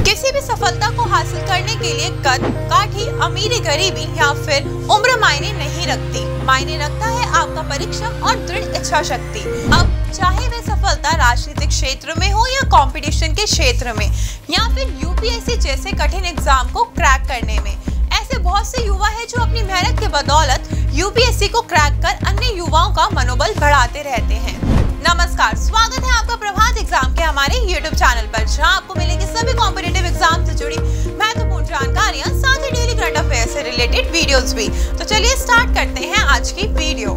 किसी भी सफलता को हासिल करने के लिए कद, काठी, अमीरी, गरीबी या फिर उम्र मायने नहीं रखती। मायने रखता है आपका परिश्रम और दृढ़ इच्छा शक्ति। अब चाहे वह सफलता राजनीतिक क्षेत्र में हो या कंपटीशन के क्षेत्र में या फिर यूपीएससी जैसे कठिन एग्जाम को क्रैक करने में, ऐसे बहुत से युवा है जो अपनी मेहनत के बदौलत यूपीएससी को क्रैक कर अन्य युवाओं का मनोबल बढ़ाते रहते हैं। नमस्कार, स्वागत है आपका प्रभात एग्जाम के हमारे YouTube चैनल पर, जहां आपको मिलेगी सभी कॉम्पिटिटिव एग्जाम से जुड़ी महत्वपूर्ण जानकारियां, साथ ही डेली करंट अफेयर से रिलेटेड वीडियोस भी। तो चलिए स्टार्ट करते हैं आज की वीडियो।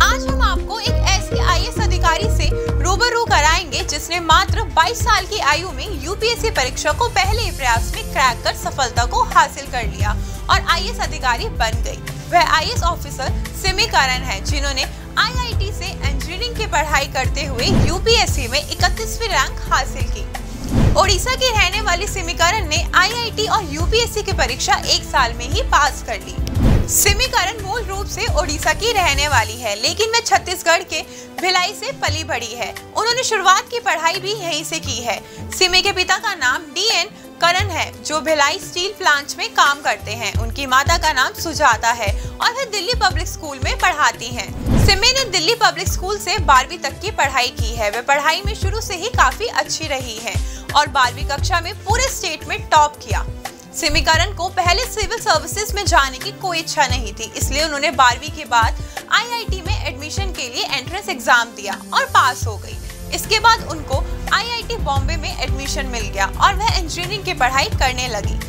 आज हम आपको एक ऐसी आईएएस अधिकारी से रूबरू कराएंगे जिसने मात्र 22 साल की आयु में यूपीएससी परीक्षा को पहले ही प्रयास में क्रैक कर सफलता को हासिल कर लिया और आईएएस अधिकारी बन गई। वह आईएएस ऑफिसर सिमी करण है, जिन्होंने आईआईटी से इंजीनियरिंग की पढ़ाई करते हुए यूपीएससी में 31वीं रैंक हासिल की। ओडिशा की रहने वाली सिमी करण ने आईआईटी और यूपीएससी की परीक्षा एक साल में ही पास कर ली। सिमी करण मूल रूप से ओडिशा की रहने वाली है, लेकिन वह छत्तीसगढ़ के भिलाई से पली बढ़ी है। उन्होंने शुरुआत की पढ़ाई भी यहीं से की है। सिमी के पिता का नाम डीएन करण है, जो भिलाई स्टील प्लांट में काम करते हैं। उनकी माता का नाम सुजाता है और वह दिल्ली पब्लिक स्कूल में पढ़ाती हैं। सिमी ने दिल्ली पब्लिक स्कूल से 12वीं तक की पढ़ाई की है। वह पढ़ाई में शुरू से ही काफी अच्छी रही है और 12वीं कक्षा में पूरे स्टेट में टॉप किया। सिमी करण को पहले सिविल सर्विसेज में जाने की कोई इच्छा नहीं थी, इसलिए उन्होंने 12वीं के बाद आईआईटी में एडमिशन के लिए एंट्रेंस एग्जाम दिया और पास हो गई। इसके बाद उनको आईआईटी बॉम्बे में एडमिशन मिल गया और वह इंजीनियरिंग की पढ़ाई करने लगी।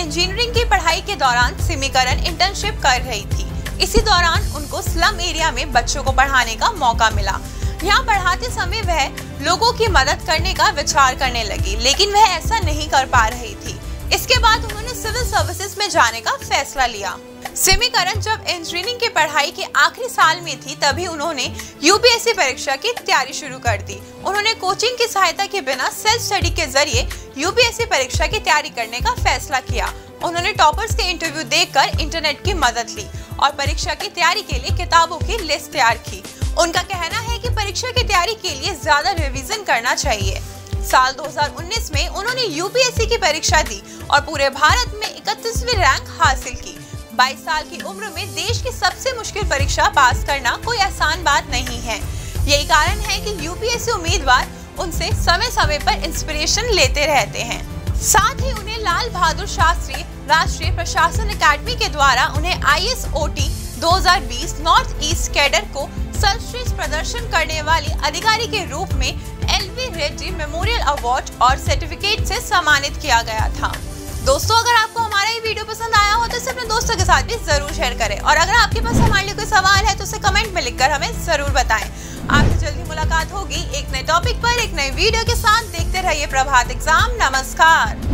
इंजीनियरिंग की पढ़ाई के दौरान सिमी करण इंटर्नशिप कर रही थी। इसी दौरान उनको स्लम एरिया में बच्चों को पढ़ाने का मौका मिला। यहाँ पढ़ाते समय वह लोगों की मदद करने का विचार करने लगी, लेकिन वह ऐसा नहीं कर पा रही थी। इसके बाद उन्होंने सिविल सर्विसेज में जाने का फैसला लिया। सिमी करण जब इंजीनियरिंग की पढ़ाई के आखिरी साल में थी, तभी उन्होंने यूपीएससी परीक्षा की तैयारी शुरू कर दी। उन्होंने कोचिंग की सहायता के बिना सेल्फ स्टडी के जरिए यूपीएससी परीक्षा की तैयारी करने का फैसला किया। उन्होंने टॉपर्स के इंटरव्यू देखकर इंटरनेट की मदद ली और परीक्षा की तैयारी के लिए किताबों की लिस्ट तैयार की। उनका कहना है कि परीक्षा की तैयारी के लिए ज्यादा रिवीजन करना चाहिए। साल 2019 में उन्होंने यूपीएससी की परीक्षा दी और पूरे भारत में 31वीं रैंक हासिल की। 22 साल की उम्र में देश की सबसे मुश्किल परीक्षा पास करना कोई आसान बात नहीं है। यही कारण है कि यूपीएससी उम्मीदवार उनसे समय समय पर इंस्पिरेशन लेते रहते हैं। साथ ही उन्हें लाल बहादुर शास्त्री राष्ट्रीय प्रशासन अकादमी के द्वारा उन्हें IAS OT 2020 north east cadre को सर्वश्रेष्ठ प्रदर्शन करने वाली अधिकारी के रूप में एलवी रेड्डी मेमोरियल अवार्ड और सर्टिफिकेट से सम्मानित किया गया था। दोस्तों, अगर आपको हमारा ये वीडियो पसंद आया हो तो इसे अपने दोस्तों के साथ भी जरूर शेयर करें और अगर आपके पास हमारे लिए कोई सवाल है तो उसे कमेंट में लिखकर हमें जरूर बताएं। आपसे जल्दी मुलाकात होगी एक नए टॉपिक पर एक नए वीडियो के साथ। देखते रहिए प्रभात एग्जाम। नमस्कार।